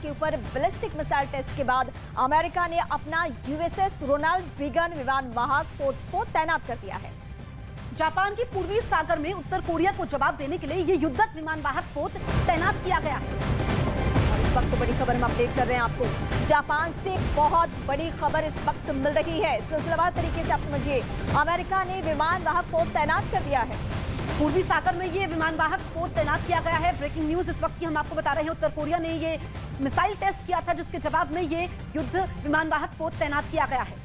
के ऊपर ballistic missile test के बाद अमेरिका ने अपना यूएसएस रोनाल्ड रीगन विमान वाहक पोत को तैनात कर दिया है। जापान की पूर्वी सागर में उत्तर कोरिया को जवाब देने के लिए ये युद्धक विमान वाहक पोत तैनात किया गया है। और इस वक्त बड़ी खबर हम अपडेट कर रहे हैं आपको। जापान से बहुत बड़ी खबर इस वक्त मिल रही है। सिलसिलेवार तरीके से आप समझिए, अमेरिका ने विमान वाहक पोत तैनात कर दिया है। पूर्वी सागर में ये विमान वाहक पोत तैनात किया गया है। ब्रेकिंग न्यूज इस वक्त की हम आपको बता रहे हैं। उत्तर कोरिया ने ये मिसाइल टेस्ट किया था, जिसके जवाब में ये युद्ध विमान वाहक पोत तैनात किया गया है।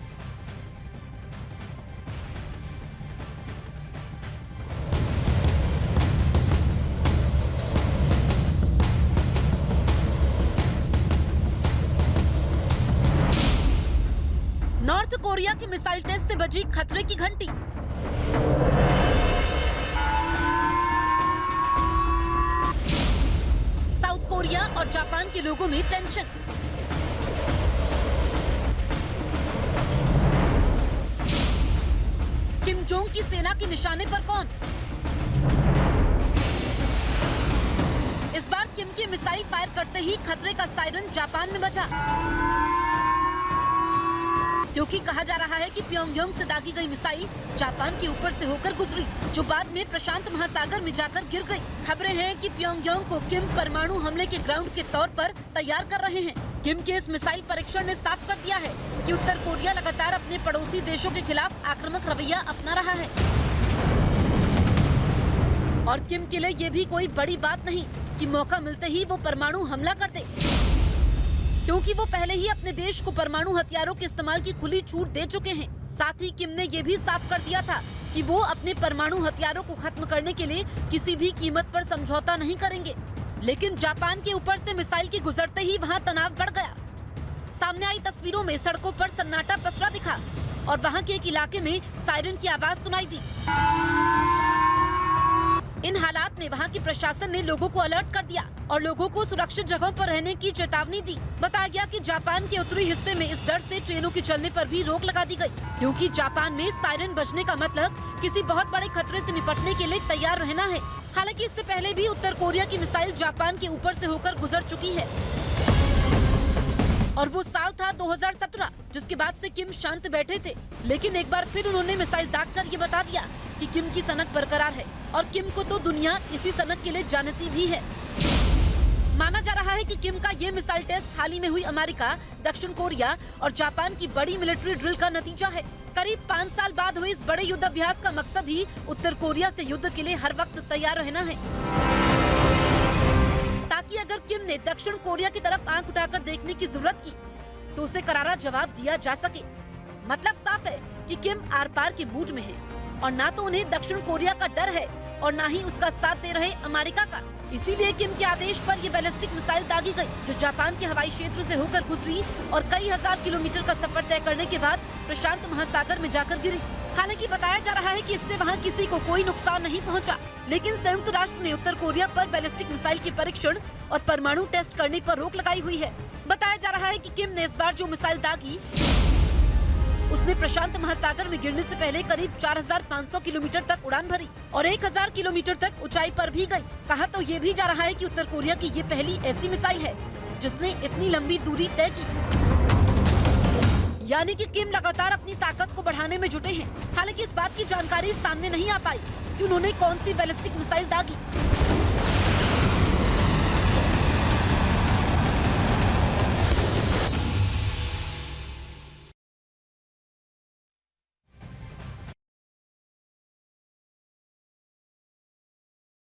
नॉर्थ कोरिया की मिसाइल टेस्ट से बजी खतरे की घंटी। साउथ कोरिया और जापान के लोगों में टेंशन। किम जोंग की सेना के निशाने पर कौन? इस बार किम के मिसाइल फायर करते ही खतरे का सायरन जापान में बजा, क्योंकि कहा जा रहा है कि प्योंगयांग से दागी गई मिसाइल जापान के ऊपर से होकर गुजरी, जो बाद में प्रशांत महासागर में जाकर गिर गई। खबरें हैं कि प्योंगयांग को किम परमाणु हमले के ग्राउंड के तौर पर तैयार कर रहे हैं। किम के इस मिसाइल परीक्षण ने साफ कर दिया है कि उत्तर कोरिया लगातार अपने पड़ोसी देशों के खिलाफ आक्रामक रवैया अपना रहा है। और किम के लिए ये भी कोई बड़ी बात नहीं कि मौका मिलते ही वो परमाणु हमला कर दे, क्योंकि वो पहले ही अपने देश को परमाणु हथियारों के इस्तेमाल की खुली छूट दे चुके हैं। साथ ही किम ने ये भी साफ कर दिया था कि वो अपने परमाणु हथियारों को खत्म करने के लिए किसी भी कीमत पर समझौता नहीं करेंगे। लेकिन जापान के ऊपर से मिसाइल के गुजरते ही वहाँ तनाव बढ़ गया। सामने आई तस्वीरों में सड़कों पर सन्नाटा पसरा दिखा और वहाँ के एक इलाके में सायरन की आवाज सुनाई दी। इन हालात में वहाँ की प्रशासन ने लोगों को अलर्ट कर दिया और लोगों को सुरक्षित जगहों पर रहने की चेतावनी दी। बताया गया कि जापान के उत्तरी हिस्से में इस डर से ट्रेनों के चलने पर भी रोक लगा दी गई, क्योंकि जापान में सायरन बजने का मतलब किसी बहुत बड़े खतरे से निपटने के लिए तैयार रहना है। हालांकि इससे पहले भी उत्तर कोरिया की मिसाइल जापान के ऊपर से होकर गुजर चुकी है और वो साल था 2017, जिसके बाद से किम शांत बैठे थे। लेकिन एक बार फिर उन्होंने मिसाइल दाग कर ये बता दिया कि किम की सनक बरकरार है और किम को तो दुनिया इसी सनक के लिए जानती भी है। माना जा रहा है कि किम का ये मिसाइल टेस्ट हाल ही में हुई अमेरिका, दक्षिण कोरिया और जापान की बड़ी मिलिट्री ड्रिल का नतीजा है। करीब 5 साल बाद हुए इस बड़े युद्ध अभ्यास का मकसद ही उत्तर कोरिया से युद्ध के लिए हर वक्त तैयार रहना है, ताकि अगर किम ने दक्षिण कोरिया की तरफ आंख उठाकर देखने की जरूरत की तो उसे करारा जवाब दिया जा सके। मतलब साफ है कि किम आर पार के मूड में है और ना तो उन्हें दक्षिण कोरिया का डर है और ना ही उसका साथ दे रहे अमेरिका का। इसीलिए किम के आदेश पर ये बैलिस्टिक मिसाइल दागी गई, जो जापान के हवाई क्षेत्र से होकर गुजरी और कई हजार किलोमीटर का सफर तय करने के बाद प्रशांत महासागर में जाकर गिरी। हालांकि बताया जा रहा है कि इससे वहां किसी को कोई नुकसान नहीं पहुंचा, लेकिन संयुक्त राष्ट्र ने उत्तर कोरिया पर बैलिस्टिक मिसाइल के परीक्षण और परमाणु टेस्ट करने पर रोक लगाई हुई है। बताया जा रहा है कि किम ने इस बार जो मिसाइल दागी उसने प्रशांत महासागर में गिरने से पहले करीब 4500 किलोमीटर तक उड़ान भरी और 1000 किलोमीटर तक ऊंचाई पर भी गई। कहा तो ये भी जा रहा है कि उत्तर कोरिया की ये पहली ऐसी मिसाइल है जिसने इतनी लंबी दूरी तय की। यानी कि किम लगातार अपनी ताकत को बढ़ाने में जुटे हैं। हालांकि इस बात की जानकारी सामने नहीं आ पाई कि उन्होंने कौन सी बैलिस्टिक मिसाइल दागी।